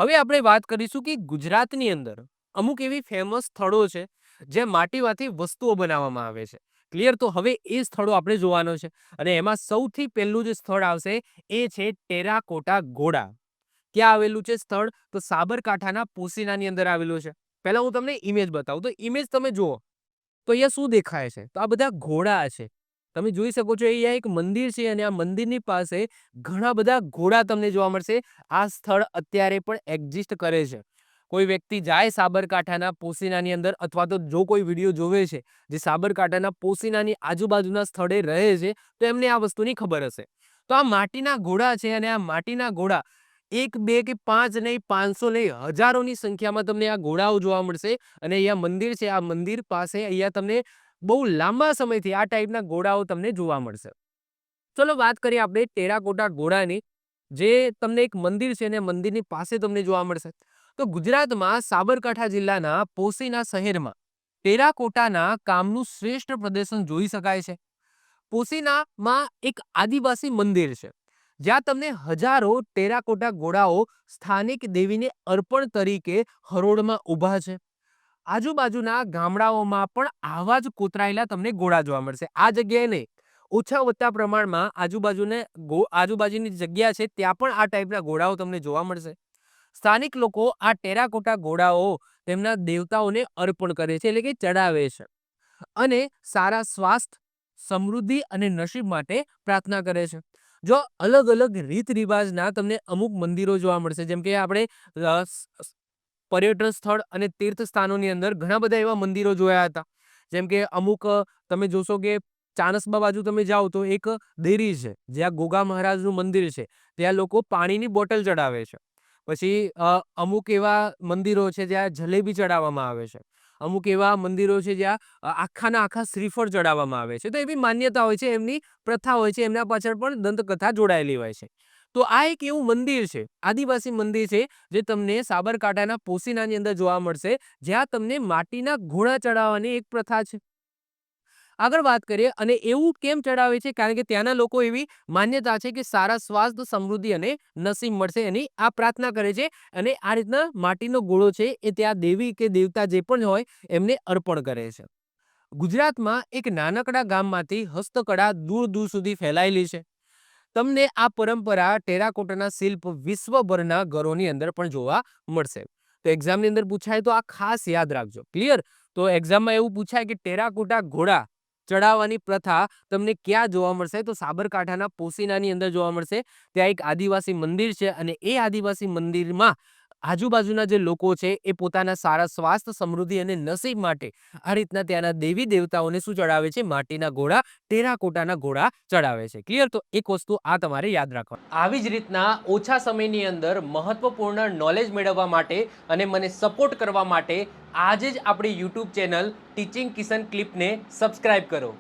હવે આપણે વાત કરીશું કે ગુજરાતની અંદર અમુક એવી ફેમસ સ્થળો છે જે માટીમાંથી વસ્તુઓ બનાવવામાં આવે છે. ક્લિયર? તો હવે એ સ્થળો આપણે જોવાનો છે અને એમાં સૌથી પહેલું જે સ્થળ આવશે એ છે ટેરાકોટા ઘોડા. ક્યાં આવેલું છે સ્થળ? તો સાબરકાંઠાના પોશીનાની અંદર આવેલું છે. પહેલા હું તમને ઇમેજ બતાવું. તો ઇમેજ તમે જુઓ તો અહીંયા શું દેખાય છે? તો આ બધા ઘોડા છે. તમે જોઈ શકો છો અહીંયા એક મંદિર છે અને આ મંદિરની પાસે ઘણા બધા ઘોડા તમને જોવા મળશે. આ સ્થળ અત્યારે પણ એક્ઝિસ્ટ કરે છે. કોઈ વ્યક્તિ જાય સાબરકાંઠાના પોશીનાની અંદર અથવા તો જો કોઈ વિડીયો જોવે છે જે સાબરકાંઠાના પોશીનાની આજુબાજુના સ્થળે રહે છે તો એમને આ વસ્તુની ખબર હશે. તો આ માટીના ઘોડા છે અને આ માટીના ઘોડા એક બે કે પાંચ નહીં, 500 નહીં, હજારોની સંખ્યામાં તમને આ ઘોડાઓ જોવા મળશે. અને અહીંયા મંદિર છે. આ મંદિર પાસે અહીંયા તમને બહુ લાંબા સમયથી આ ટાઈપના ઘોડાઓ તમને જોવા મળશે. ચલો વાત કરીએ આપણે ટેરાકોટા ઘોડાની, જે તમને એક મંદિર છે અને મંદિરની પાસે તમને જોવા મળશે. તો ગુજરાતમાં સાબરકાંઠા જિલ્લાના પોશીના શહેરમાં ટેરાકોટાના કામનું શ્રેષ્ઠ પ્રદર્શન જોઈ શકાય છે. પોશીનામાં એક આદિવાસી મંદિર છે જ્યાં તમને હજારો ટેરાકોટા ઘોડાઓ સ્થાનિક દેવીને અર્પણ તરીકે હરોળમાં ઊભા છે. આજુબાજુના ગામડાઓમાં પણ આવા જ કોતરાયેલા તમને ઘોડા જોવા મળશે. આ જગ્યાએ નહીં, ઓછા વત્તા પ્રમાણમાં આજુબાજુની જગ્યા છે ત્યાં પણ આ ટાઈપના ઘોડાઓ તમને જોવા મળશે. સ્થાનિક લોકો આ ટેરાકોટા ઘોડાઓ તેમના દેવતાઓને અર્પણ કરે છે, એટલે કે ચડાવે છે અને સારા સ્વાસ્થ્ય, સમૃદ્ધિ અને નસીબ માટે પ્રાર્થના કરે છે. જો અલગ અલગ રીત રિવાજના તમને અમુક મંદિરો જોવા મળશે, જેમ કે આપણે પર્યટન સ્થળ અને તીર્થ સ્થાનોની અંદર ઘણા બધા એવા મંદિરો જોયા હતા. જેમ કે અમુક તમે જોશો કે ચાણસ્બા બાજુ તમે જાઓ તો એક દેરી છે જ્યાં ગોગા મહારાજનું મંદિર છે, ત્યાં લોકો પાણીની બોટલ ચડાવે છે. પછી અમુક એવા મંદિરો છે જ્યાં જલેબી ચડાવવામાં આવે છે. અમુક એવા મંદિરો છે જ્યાં આખાના આખા શ્રીફળ ચડાવવામાં આવે છે. તો એવી માન્યતા હોય છે, એમની પ્રથા હોય છે, એમના પાછળ પણ દંતકથા જોડાયેલી હોય છે. તો આ એક એવું મંદિર છે, આદિવાસી મંદિર છે, જે તમને સાબરકાંઠાના પોશીનાની અંદર જોવા મળશે, જ્યાં તમને માટીના ઘોડા ચડાવવાની એક પ્રથા છે. આગળ વાત કરીએ, અને એવું કેમ ચડાવે છે? કારણ કે ત્યાંના લોકો એવી માન્યતા છે કે સારા સ્વાસ્થ્ય, સમૃદ્ધિ અને નસીબ મળશે એની આ પ્રાર્થના કરે છે. અને આ રીતના માટીનો ઘોડો છે એ ત્યાં દેવી કે દેવતા જે પણ હોય એમને અર્પણ કરે છે. ગુજરાતમાં એક નાનકડા ગામમાંથી હસ્તકળા દૂર દૂર સુધી ફેલાયેલી છે. તમને આ પરંપરા ટેરાકોટાના શિલ્પ વિશ્વભરના ઘરોની અંદર પણ જોવા મળશે. તો એક્ઝામની અંદર પૂછાય તો આ ખાસ યાદ રાખજો. ક્લિયર? તો એક્ઝામમાં એવું પૂછાય કે ટેરાકોટા ઘોડા ચડાવવાની પ્રથા તમને ક્યાં જોવા મળશે? તો સાબરકાંઠાના પોશીનાની અંદર જોવા મળશે. ત્યાં એક આદિવાસી મંદિર છે અને એ આદિવાસી મંદિરમાં આજુબાજુના જે લોકો છે એ પોતાના સારા સ્વાસ્થ્ય, સમૃદ્ધિ અને નસીબ માટે આ રીતના ત્યાંના દેવી દેવતાઓને શું ચડાવે છે? માટીના ઘોડા, ટેરાકોટાના ઘોડા ચડાવે છે. ક્લિયર? તો એક વસ્તુ આ તમારે યાદ રાખવાની. આવી જ રીતના ઓછા સમયની અંદર મહત્વપૂર્ણ નોલેજ મેળવવા માટે અને મને સપોર્ટ કરવા માટે આજે જ આપણી યુટ્યુબ ચેનલ ટીચિંગ કિશન ક્લિપને સબસ્ક્રાઇબ કરો.